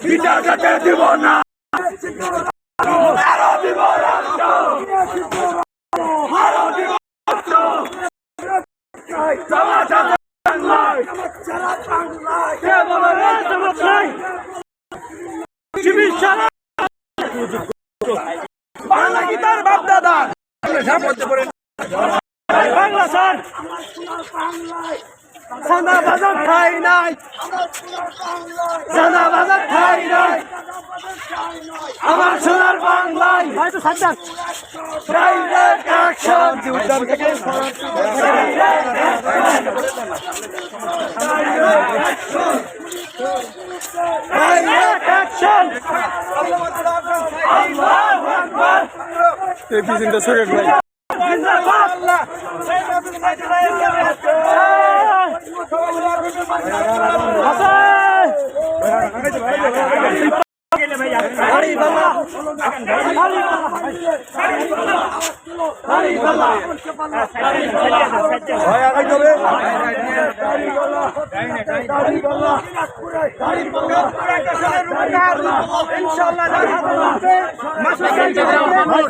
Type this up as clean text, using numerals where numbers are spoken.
বিচার যেতে দিব না, আরো দিব রক্ত, আরো দিব রক্ত। জামাত আছে বাংলায়, কে বলে রে জামাত নাই? শিবির সারা বাংলা কি তার বাপ দাদা? বাংলা স্যার সাদা বাজার খাই নাই, সাদা বাজার খাই নাই, আমার সোনার বাংলায় ডাইরেক্ট অ্যাকশন, ডাইরেক্ট অ্যাকশন। আল্লাহু আকবার। এই পিছনটা সরে ভাই ইনশাআল্লাহ